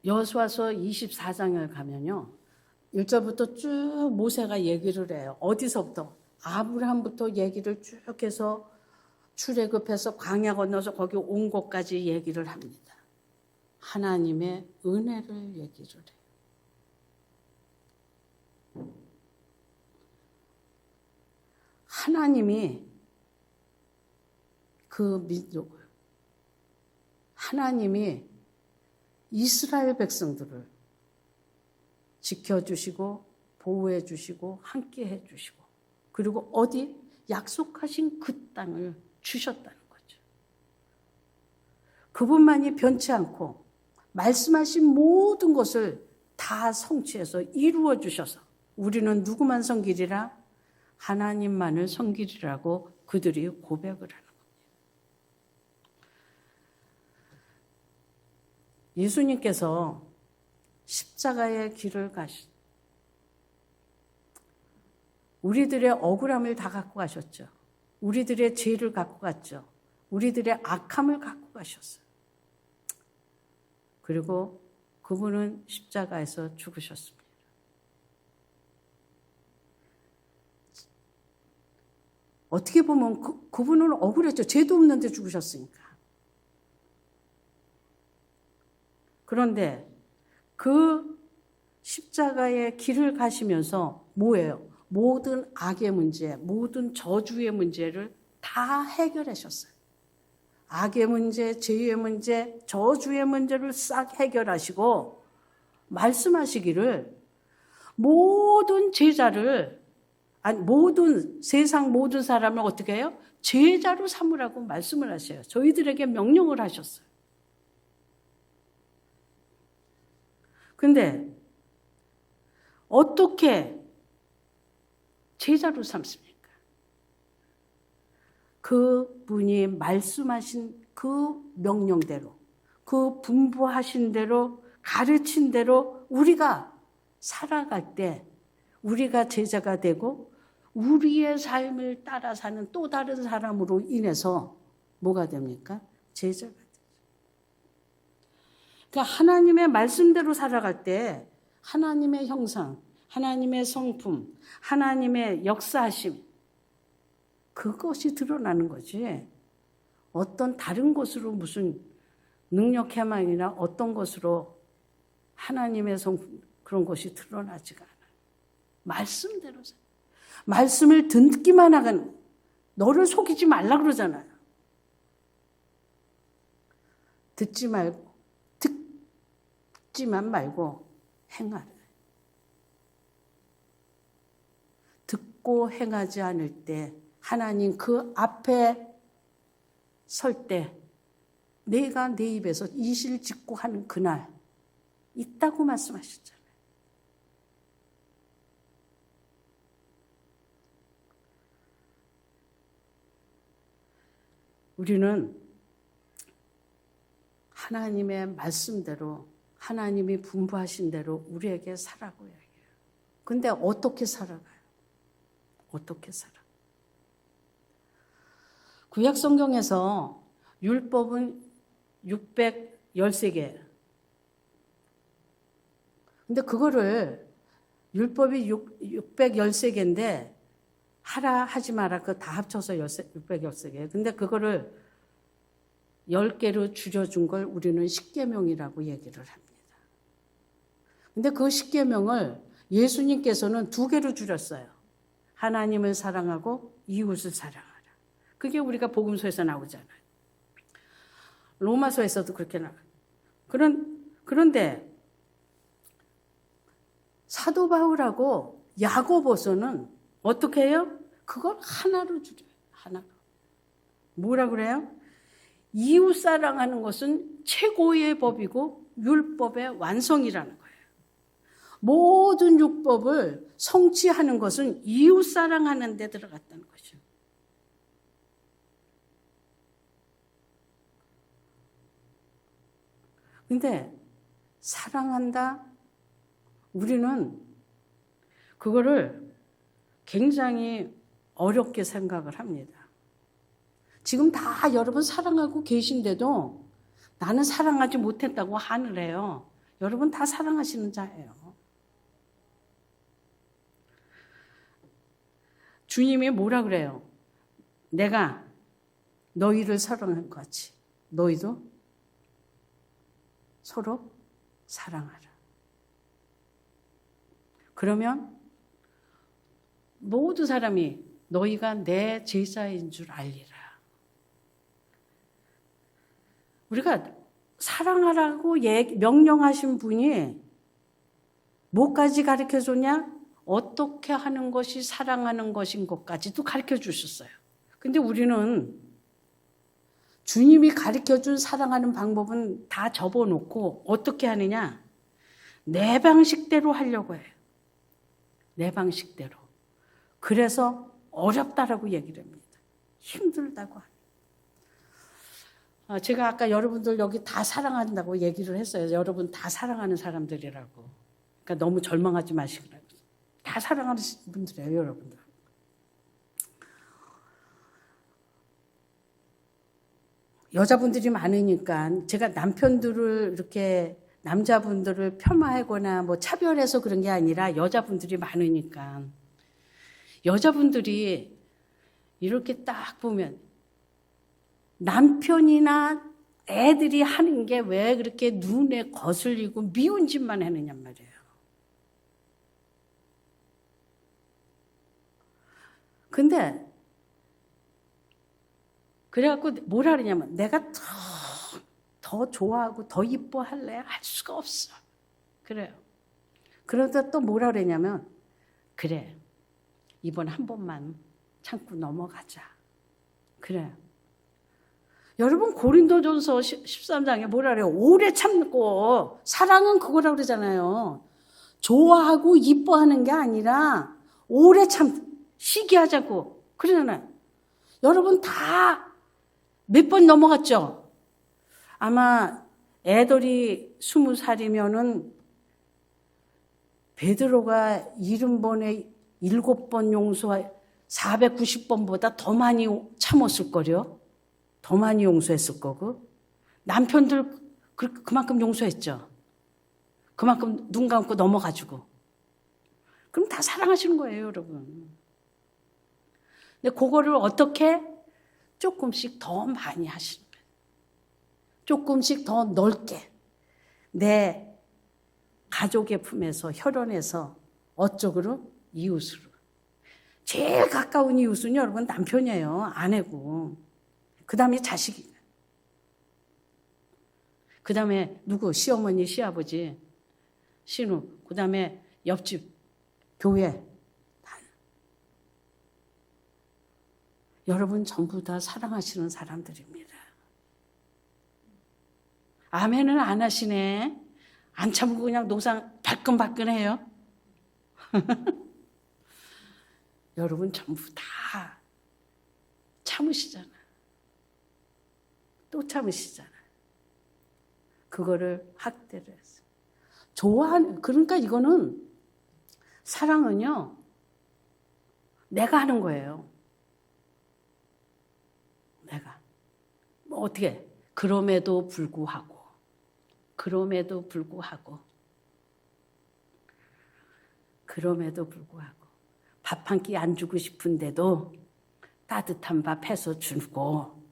여호수아서 24장을 가면요. 1절부터 쭉 모세가 얘기를 해요. 어디서부터? 아브라함부터 얘기를 쭉 해서 출애굽해서 광야 건너서 거기 온 곳까지 얘기를 합니다. 하나님의 은혜를 얘기를 해요. 하나님이 그 민족을 하나님이 이스라엘 백성들을 지켜주시고 보호해 주시고 함께 해 주시고 그리고 어디 약속하신 그 땅을 주셨다는 거죠. 그분만이 변치 않고 말씀하신 모든 것을 다 성취해서 이루어 주셔서 우리는 누구만 섬기리라? 하나님만을 섬기리라고 그들이 고백을 하는 겁니다. 예수님께서 십자가의 길을 우리들의 억울함을 다 갖고 가셨죠. 우리들의 죄를 갖고 갔죠. 우리들의 악함을 갖고 가셨어요. 그리고 그분은 십자가에서 죽으셨습니다. 어떻게 보면 그분은 억울했죠. 죄도 없는데 죽으셨으니까. 그런데 그 십자가의 길을 가시면서 뭐예요? 모든 악의 문제, 모든 저주의 문제를 다 해결하셨어요. 악의 문제, 죄의 문제, 저주의 문제를 싹 해결하시고 말씀하시기를 모든 제자를 세상 모든 사람을 어떻게 해요? 제자로 삼으라고 말씀을 하셔요. 저희들에게 명령을 하셨어요. 근데 어떻게 제자로 삼습니까? 그분이 말씀하신 그 명령대로, 그 분부하신 대로, 가르친 대로 우리가 살아갈 때 우리가 제자가 되고 우리의 삶을 따라 사는 또 다른 사람으로 인해서 뭐가 됩니까? 제자가 되죠. 그러니까 하나님의 말씀대로 살아갈 때 하나님의 형상, 하나님의 성품, 하나님의 역사하심 그것이 드러나는 거지. 어떤 다른 것으로 무슨 능력 해망이나 어떤 것으로 하나님의 성품 그런 것이 드러나지가 않아요. 말씀대로 말씀을 듣기만 하건 너를 속이지 말라 그러잖아요. 듣지만 말고 행하라. 듣고 행하지 않을 때 하나님 그 앞에 설 때 내가 내 입에서 이실 짓고 하는 그날 있다고 말씀하셨잖아요. 우리는 하나님의 말씀대로 하나님이 분부하신 대로 우리에게 살아가야 해요. 근데 어떻게 살아가요? 어떻게 살아? 구약 성경에서 율법은 613개. 근데 그거를 율법이 613개인데 하라 하지 마라 그거 다 합쳐서 613개. 근데 그거를 10개로 줄여준 걸 우리는 십계명이라고 얘기를 합니다. 근데 그 십계명을 예수님께서는 2개로 줄였어요. 하나님을 사랑하고 이웃을 사랑하라. 그게 우리가 복음서에서 나오잖아요. 로마서에서도 그렇게 나와요. 그런데 사도 바울하고 야고보서는 어떻게 해요? 그걸 하나로 줄여요. 하나로. 뭐라 그래요? 이웃 사랑하는 것은 최고의 법이고 율법의 완성이라는 거예요. 모든 율법을 성취하는 것은 이웃 사랑하는 데 들어갔다는 거죠. 근데 사랑한다? 우리는 그거를 굉장히 어렵게 생각을 합니다. 지금 다 여러분 사랑하고 계신데도 나는 사랑하지 못했다고 한을 해요. 여러분 다 사랑하시는 자예요. 주님이 뭐라 그래요? 내가 너희를 사랑한 것 같이 너희도 서로 사랑하라. 그러면 모든 사람이 너희가 내 제자인 줄 알리라. 우리가 사랑하라고 명령하신 분이 뭐까지 가르쳐 줬냐? 어떻게 하는 것이 사랑하는 것인 것까지도 가르쳐 주셨어요. 근데 우리는 주님이 가르쳐 준 사랑하는 방법은 다 접어놓고 어떻게 하느냐? 내 방식대로 하려고 해요. 내 방식대로. 그래서 어렵다라고 얘기를 합니다. 힘들다고 합니다. 제가 아까 여러분들 여기 다 사랑한다고 얘기를 했어요. 여러분 다 사랑하는 사람들이라고. 그러니까 너무 절망하지 마시라고. 다 사랑하는 분들이에요, 여러분들. 여자분들이 많으니까 제가 남편들을 이렇게 남자분들을 폄하하거나 뭐 차별해서 그런 게 아니라 여자분들이 많으니까 여자분들이 이렇게 딱 보면 남편이나 애들이 하는 게 왜 그렇게 눈에 거슬리고 미운 짓만 하느냔 말이에요. 근데 그래갖고 뭐라 그러냐면 내가 더 좋아하고 더 이뻐할래? 할 수가 없어. 그래요. 그러다 또 뭐라 그러냐면 그래. 이번 한 번만 참고 넘어가자. 그래요. 여러분 고린도전서 13장에 뭐라 그래요? 오래 참고 사랑은 그거라고 그러잖아요. 좋아하고 이뻐하는 게 아니라 오래 시기하자고 그러잖아요. 여러분 다 몇 번 넘어갔죠? 아마 애들이 20살이면은 베드로가 70번에 7번 용서해 490번보다 더 많이 참았을 거요. 더 많이 용서했을 거고. 남편들 그만큼 용서했죠. 그만큼 눈 감고 넘어가지고. 그럼 다 사랑하시는 거예요, 여러분. 근데 그거를 어떻게 조금씩 더 많이 하시는 거예요. 조금씩 더 넓게 내 가족의 품에서 혈연에서 어쩌고로 이웃으로. 제일 가까운 이웃은 여러분 남편이에요. 아내고. 그 다음에 자식이. 그 다음에 누구? 시어머니, 시아버지, 신우. 그 다음에 옆집, 교회. 여러분 전부 다 사랑하시는 사람들입니다. 아멘은 안 하시네. 안 참고 그냥 노상 발끈발끈해요. 여러분 전부 다 참으시잖아요. 또 참으시잖아요. 그거를 학대를 했어요. 그러니까 이거는 사랑은요, 내가 하는 거예요. 내가. 뭐 어떻게, 그럼에도 불구하고 밥 한 끼 안 주고 싶은데도 따뜻한 밥 해서 주고.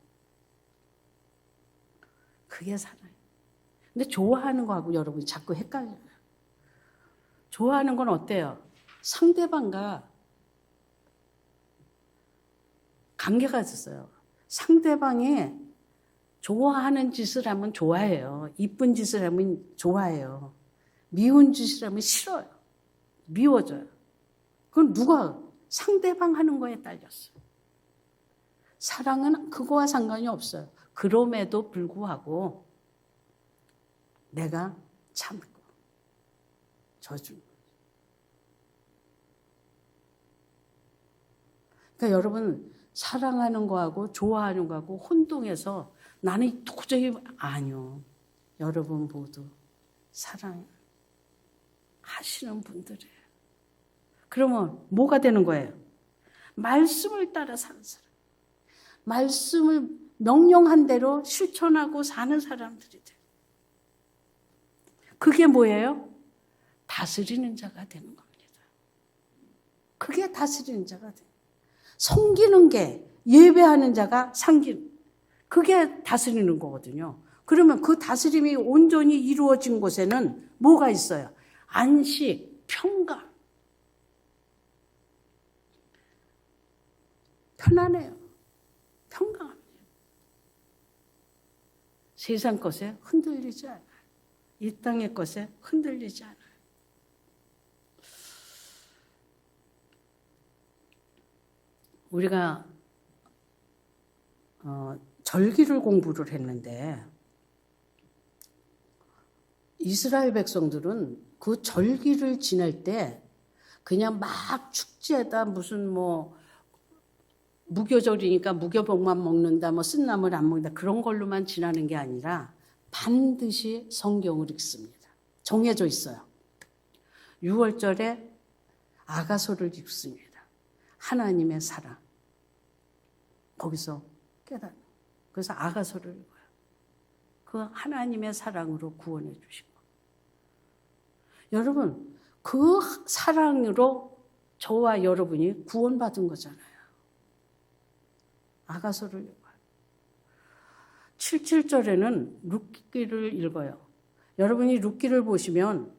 그게 사랑이에요. 근데 좋아하는 거하고 여러분이 자꾸 헷갈려요. 좋아하는 건 어때요? 상대방과 관계가 있었어요. 상대방이 좋아하는 짓을 하면 좋아해요. 이쁜 짓을 하면 좋아해요. 미운 짓을 하면 싫어요. 미워져요. 그건 누가? 상대방 하는 거에 딸렸어요. 사랑은 그거와 상관이 없어요. 그럼에도 불구하고 내가 참고 져주는 거죠. 그러니까 여러분 사랑하는 거하고 좋아하는 거하고 혼동해서 나는 도저히 아니요. 여러분 모두 사랑하시는 분들이에요. 그러면 뭐가 되는 거예요? 말씀을 따라 사는 사람. 말씀을 명령한 대로 실천하고 사는 사람들이 돼요. 그게 뭐예요? 다스리는 자가 되는 겁니다. 그게 다스리는 자가 돼요. 섬기는 게 예배하는 자가 상기는. 그게 다스리는 거거든요. 그러면 그 다스림이 온전히 이루어진 곳에는 뭐가 있어요? 안식, 평강. 편안해요. 평강합니다. 세상 것에 흔들리지 않아요. 이 땅의 것에 흔들리지 않아요. 우리가 절기를 공부를 했는데 이스라엘 백성들은 그 절기를 지낼 때 그냥 막 축제다 무슨 뭐 무교절이니까 무교복만 먹는다 뭐 쓴나물 안 먹는다 그런 걸로만 지나는 게 아니라 반드시 성경을 읽습니다. 정해져 있어요. 6월절에 아가서를 읽습니다. 하나님의 사랑. 거기서 깨닫는. 그래서 아가서를 읽어요. 그 하나님의 사랑으로 구원해 주신 거. 여러분, 그 사랑으로 저와 여러분이 구원받은 거잖아요. 아가서를 읽어요. 77절에는 룻기를 읽어요. 여러분이 룻기를 보시면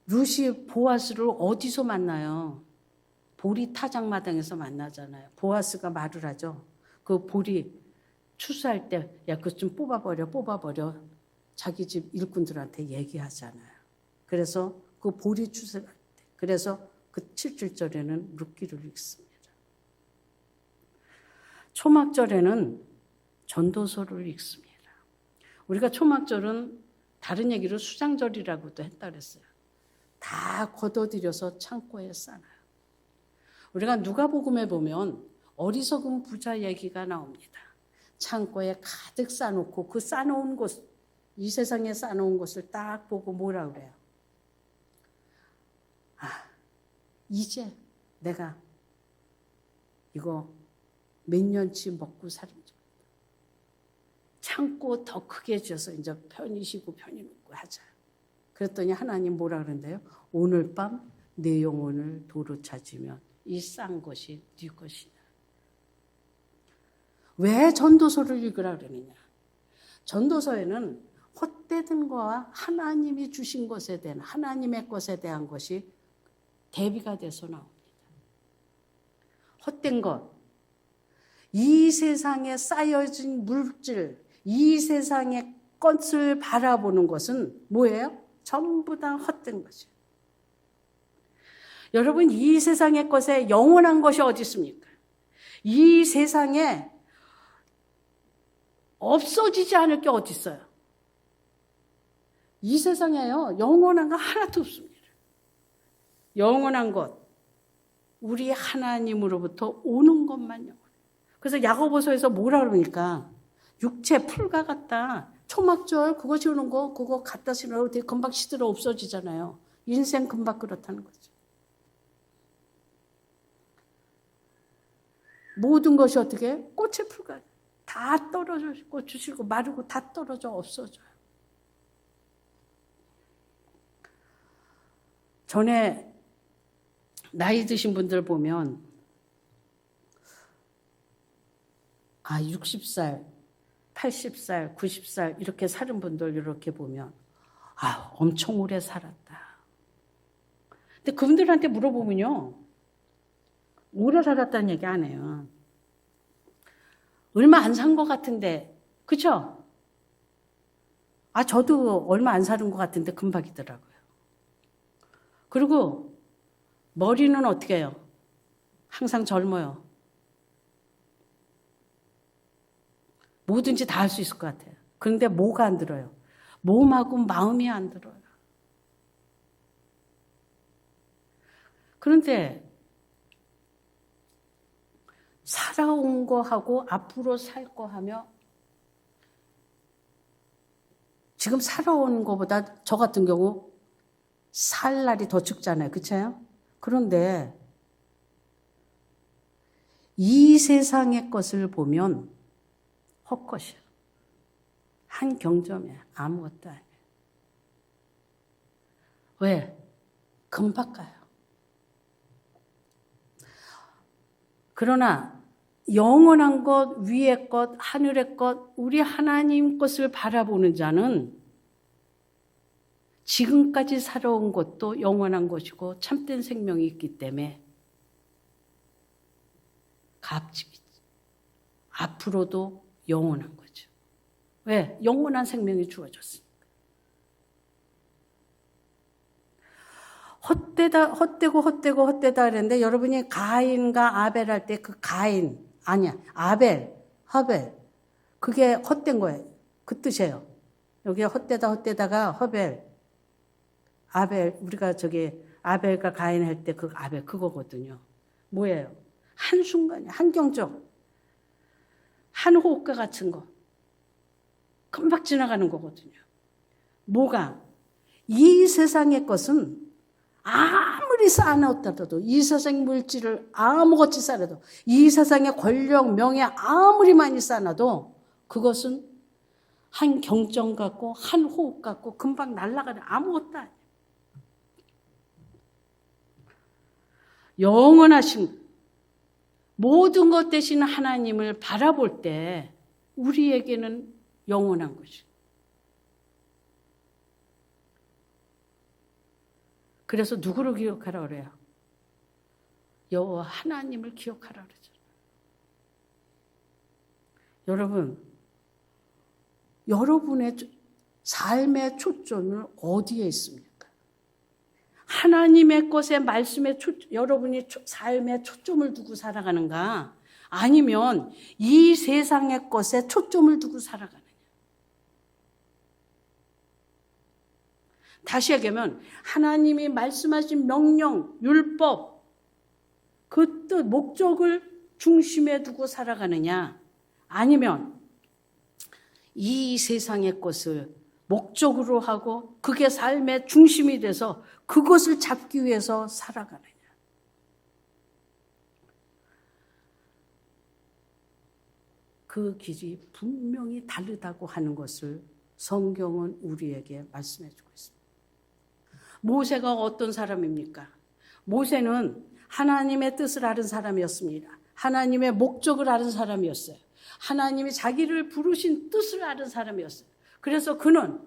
룻이 보아스를 어디서 만나요? 보리 타작마당에서 만나잖아요. 보아스가 말을 하죠. 그 보리 추수할 때 야, 그것 좀 뽑아버려. 자기 집 일꾼들한테 얘기하잖아요. 그래서 그 보리 추수할 때. 그래서 그 77절에는 룻기를 읽습니다. 초막절에는 전도서를 읽습니다. 우리가 초막절은 다른 얘기로 수장절이라고도 했다 그랬어요. 다 걷어들여서 창고에 싸놔요. 우리가 누가복음에 보면 어리석은 부자 얘기가 나옵니다. 창고에 가득 싸놓고 그 싸놓은 곳, 이 세상에 싸놓은 것을 딱 보고 뭐라 그래요? 이제 내가 이거 몇 년치 먹고 사는 줄. 창고 더 크게 지어서 이제 편히 쉬고 편히 눕고 하자. 그랬더니 하나님 뭐라 그러는데요? 오늘 밤 내 영혼을 도로 찾으면 이 싼 것이 네 것이다. 왜 전도서를 읽으라 그러느냐? 전도서에는 헛되든 거와 하나님이 주신 것에 대한 하나님의 것에 대한 것이 대비가 돼서 나옵니다. 헛된 것, 이 세상에 쌓여진 물질, 이 세상의 것을 바라보는 것은 뭐예요? 전부 다 헛된 것이에요. 여러분, 이 세상의 것에 영원한 것이 어디 있습니까? 이 세상에 없어지지 않을 게 어디 있어요? 이 세상에요, 영원한 거 하나도 없습니다. 영원한 것, 우리 하나님으로부터 오는 것만 영원해요. 그래서 야고보서에서 뭐라 그러니까 육체 풀과 같다. 초막절 그거 지우는 거 그거 갖다 쓰려고 되게 금방 시들어 없어지잖아요. 인생 금방 그렇다는 거죠. 모든 것이 어떻게 꽃의 풀과 다 떨어져 고추 실고 마르고 다 떨어져 없어져요. 전에 나이 드신 분들 보면 60살, 80살, 90살 이렇게 사는 분들 이렇게 보면 엄청 오래 살았다. 근데 그분들한테 물어보면요. 오래 살았다는 얘기 안 해요. 얼마 안 산 것 같은데, 그쵸? 저도 얼마 안 사는 것 같은데 금방이더라고요. 그리고 머리는 어떻게 해요? 항상 젊어요. 뭐든지 다 할 수 있을 것 같아요. 그런데 뭐가 안 들어요? 몸하고 마음이 안 들어요. 그런데 살아온 거하고 앞으로 살 거 하며 지금 살아온 거보다 저 같은 경우 살 날이 더 적잖아요. 그렇죠? 그런데 이 세상의 것을 보면 헛것이야. 한 경점이야. 아무것도 아니야. 왜? 금방 가요. 그러나 영원한 것, 위의 것, 하늘의 것, 우리 하나님 것을 바라보는 자는 지금까지 살아온 것도 영원한 것이고 참된 생명이 있기 때문에 값지기 앞으로도 영원한 거죠. 왜? 영원한 생명이 주어졌으니까. 헛되다 그랬는데 여러분이 가인과 아벨 할 때 그 가인 아니야 아벨 허벨 그게 헛된 거예요. 그 뜻이에요. 여기에 헛되다가 허벨 아벨 우리가 저기 아벨과 가인 할 때 그 아벨 그거거든요. 뭐예요? 한순간에 한경적 한 호흡과 같은 거 금방 지나가는 거거든요. 뭐가? 이 세상의 것은 아무리 쌓아놓더라도 이 세상 물질을 아무것이 쌓아도 이 세상의 권력, 명예 아무리 많이 쌓아놔도 그것은 한 경정 같고 한 호흡 같고 금방 날아가는 아무것도 아니에요. 영원하신 모든 것 대신 하나님을 바라볼 때 우리에게는 영원한 것이에요. 그래서 누구를 기억하라 그래요? 여호와 하나님을 기억하라 그러죠. 여러분, 여러분의 삶의 초점은 어디에 있습니까? 하나님의 것에 말씀에 여러분이 삶의 초점을 두고 살아가는가? 아니면 이 세상의 것에 초점을 두고 살아가느냐? 다시 얘기하면 하나님이 말씀하신 명령, 율법, 그 뜻, 목적을 중심에 두고 살아가느냐? 아니면 이 세상의 것을 목적으로 하고 그게 삶의 중심이 돼서 그것을 잡기 위해서 살아가느냐? 그 길이 분명히 다르다고 하는 것을 성경은 우리에게 말씀해 주고 있습니다. 모세가 어떤 사람입니까? 모세는 하나님의 뜻을 아는 사람이었습니다. 하나님의 목적을 아는 사람이었어요. 하나님이 자기를 부르신 뜻을 아는 사람이었어요. 그래서 그는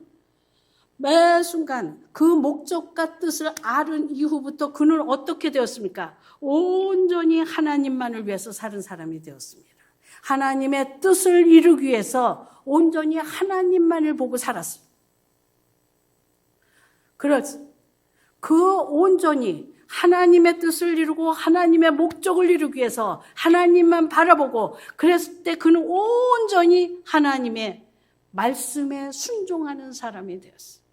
매 순간 그 목적과 뜻을 아는 이후부터 그는 어떻게 되었습니까? 온전히 하나님만을 위해서 사는 사람이 되었습니다. 하나님의 뜻을 이루기 위해서 온전히 하나님만을 보고 살았습니다. 그래서 그 온전히 하나님의 뜻을 이루고 하나님의 목적을 이루기 위해서 하나님만 바라보고 그랬을 때 그는 온전히 하나님의 말씀에 순종하는 사람이 되었어요.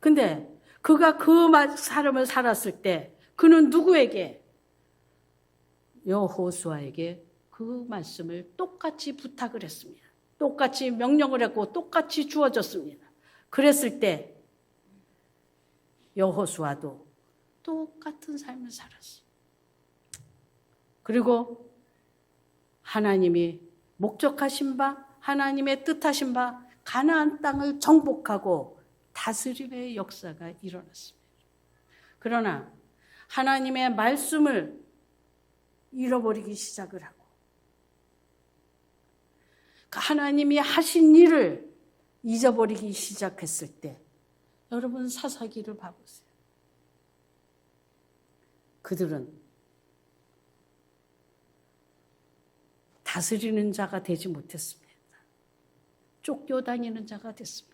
근데 그가 그 삶을 살았을 때 그는 누구에게? 여호수아에게 그 말씀을 똑같이 부탁을 했습니다. 똑같이 명령을 했고 똑같이 주어졌습니다. 그랬을 때 여호수아도 똑같은 삶을 살았어요. 그리고 하나님이 목적하신 바, 하나님의 뜻하신 바 가나안 땅을 정복하고 다스림의 역사가 일어났습니다. 그러나 하나님의 말씀을 잃어버리기 시작을 하고 하나님이 하신 일을 잊어버리기 시작했을 때 여러분 사사기를 봐보세요. 그들은 다스리는 자가 되지 못했습니다. 쫓겨다니는 자가 됐습니다.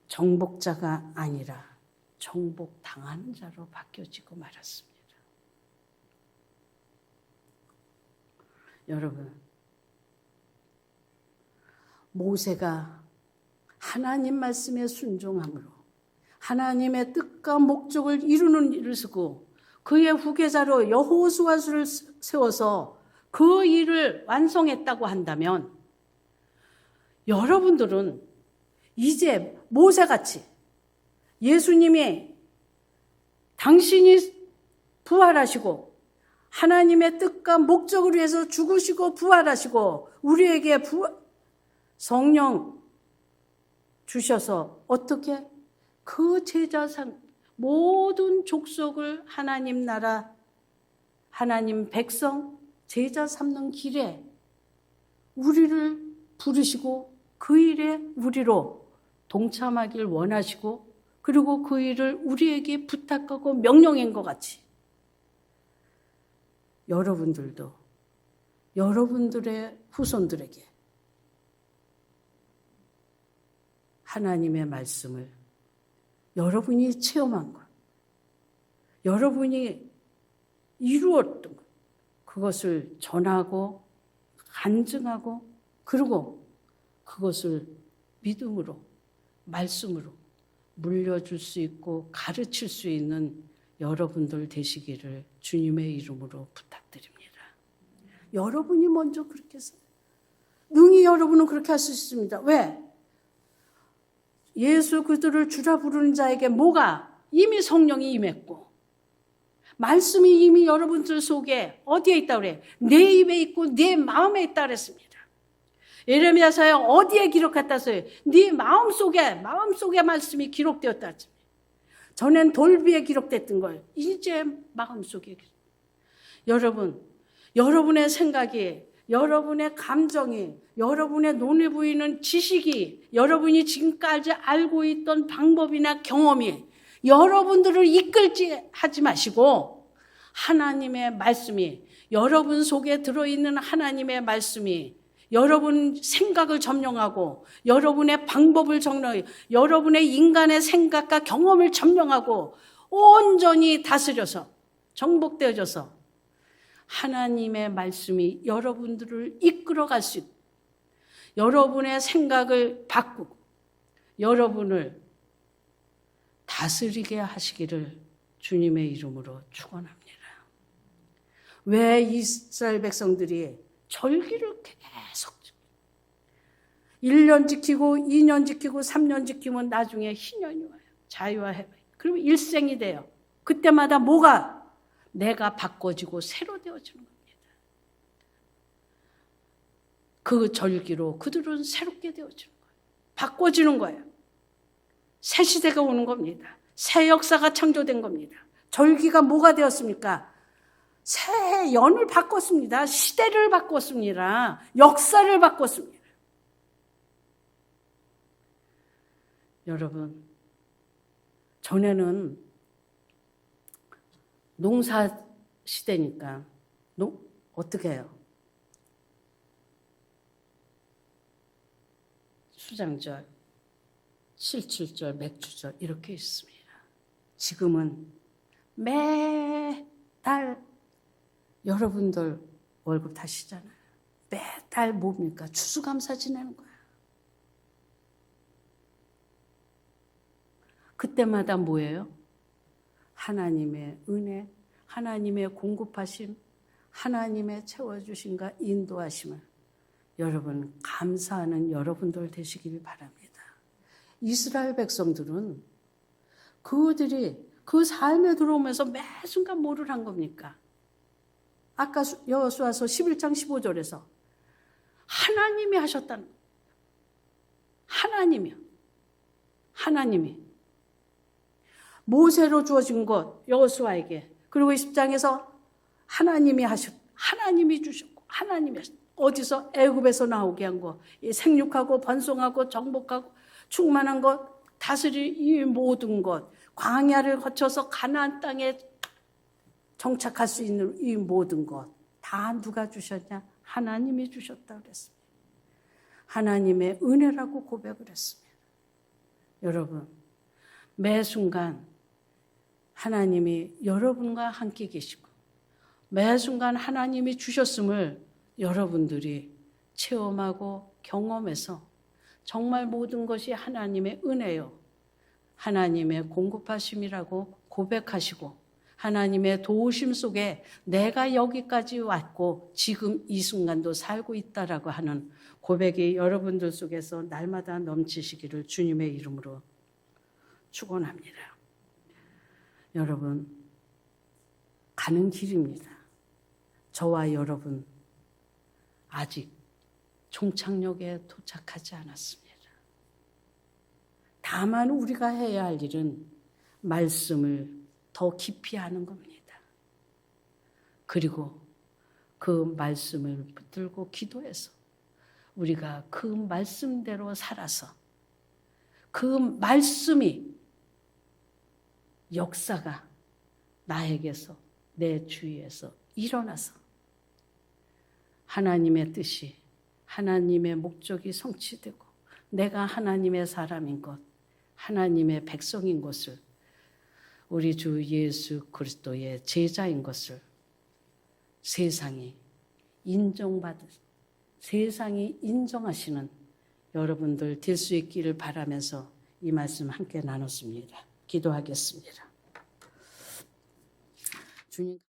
정복자가 아니라 정복당하는 자로 바뀌어지고 말았습니다. 여러분, 모세가 하나님 말씀에 순종함으로 하나님의 뜻과 목적을 이루는 일을 쓰고 그의 후계자로 여호수아를 세워서 그 일을 완성했다고 한다면 여러분들은 이제 모세같이 예수님이 당신이 부활하시고 하나님의 뜻과 목적을 위해서 죽으시고 부활하시고 우리에게 성령 주셔서 어떻게 그 제자상 모든 족속을 하나님 나라 하나님 백성 제자 삼는 길에 우리를 부르시고 그 일에 우리로 동참하길 원하시고 그리고 그 일을 우리에게 부탁하고 명령한 것 같이 여러분들도 여러분들의 후손들에게 하나님의 말씀을 여러분이 체험한 것, 여러분이 이루었던 것, 그것을 전하고 간증하고 그리고 그것을 믿음으로 말씀으로 물려줄 수 있고 가르칠 수 있는 여러분들 되시기를 주님의 이름으로 부탁드립니다. 여러분이 먼저 그렇게 해서 능히 여러분은 그렇게 할 수 있습니다. 왜? 예수 그들을 주라 부르는 자에게 뭐가? 이미 성령이 임했고 말씀이 이미 여러분들 속에 어디에 있다고 그래? 내 입에 있고 내 마음에 있다고 그랬습니다. 예레미야서에 어디에 기록했다 써요? 네 마음속에 말씀이 기록되었다 했습니다. 전엔 돌비에 기록됐던 걸 이제 마음속에 여러분의 생각이, 여러분의 감정이, 여러분의 눈에 보이는 지식이, 여러분이 지금까지 알고 있던 방법이나 경험이 여러분들을 이끌지 하지 마시고 하나님의 말씀이, 여러분 속에 들어있는 하나님의 말씀이 여러분 생각을 점령하고 여러분의 방법을 점령하고 여러분의 인간의 생각과 경험을 점령하고 온전히 다스려서 정복되어져서 하나님의 말씀이 여러분들을 이끌어갈 수 있고 여러분의 생각을 바꾸고 여러분을 다스리게 하시기를 주님의 이름으로 축원합니다. 왜 이스라엘 백성들이 절기를 계속 1년 지키고 2년 지키고 3년 지키면 나중에 희년이 와요. 자유와 해방. 그러면 일생이 돼요. 그때마다 뭐가? 내가 바꿔지고 새로 되어지는 겁니다. 그 절기로 그들은 새롭게 되어지는 거예요. 바꿔지는 거예요. 새 시대가 오는 겁니다. 새 역사가 창조된 겁니다. 절기가 뭐가 되었습니까? 새 연을 바꿨습니다. 시대를 바꿨습니다. 역사를 바꿨습니다. 여러분, 전에는 농사 시대니까 어떻게 해요? 수장절, 칠칠절, 맥주절 이렇게 있습니다. 지금은 매달 여러분들 월급 타시잖아요. 매달 뭡니까? 추수감사 지내는 거야. 그때마다 뭐예요? 하나님의 은혜, 하나님의 공급하심, 하나님의 채워주심과 인도하심을 여러분 감사하는 여러분들 되시길 바랍니다. 이스라엘 백성들은 그들이 그 삶에 들어오면서 매 순간 뭐를 한 겁니까? 아까 여호수아서 11장 15절에서 하나님이 하셨다는 거예요. 하나님이 모세로 주어진 것 여호수아에게 그리고 10장에서 하나님이 주셨고 하나님이 하셨고 어디서 애굽에서 나오게 한 것 생육하고 번성하고 정복하고 충만한 것 다스릴 이 모든 것 광야를 거쳐서 가나안 땅에 정착할 수 있는 이 모든 것 다 누가 주셨냐? 하나님이 주셨다 그랬습니다. 하나님의 은혜라고 고백을 했습니다. 여러분 매 순간 하나님이 여러분과 함께 계시고 매 순간 하나님이 주셨음을 여러분들이 체험하고 경험해서 정말 모든 것이 하나님의 은혜요. 하나님의 공급하심이라고 고백하시고 하나님의 도우심 속에 내가 여기까지 왔고 지금 이 순간도 살고 있다라고 하는 고백이 여러분들 속에서 날마다 넘치시기를 주님의 이름으로 축원합니다. 여러분 가는 길입니다. 저와 여러분 아직 종착역에 도착하지 않았습니다. 다만 우리가 해야 할 일은 말씀을 더 깊이 하는 겁니다. 그리고 그 말씀을 붙들고 기도해서 우리가 그 말씀대로 살아서 그 말씀이 역사가 나에게서 내 주위에서 일어나서 하나님의 뜻이 하나님의 목적이 성취되고 내가 하나님의 사람인 것, 하나님의 백성인 것을, 우리 주 예수 그리스도의 제자인 것을 세상이 인정하시는 여러분들 될 수 있기를 바라면서 이 말씀 함께 나눴습니다. 기도하겠습니다. 주님.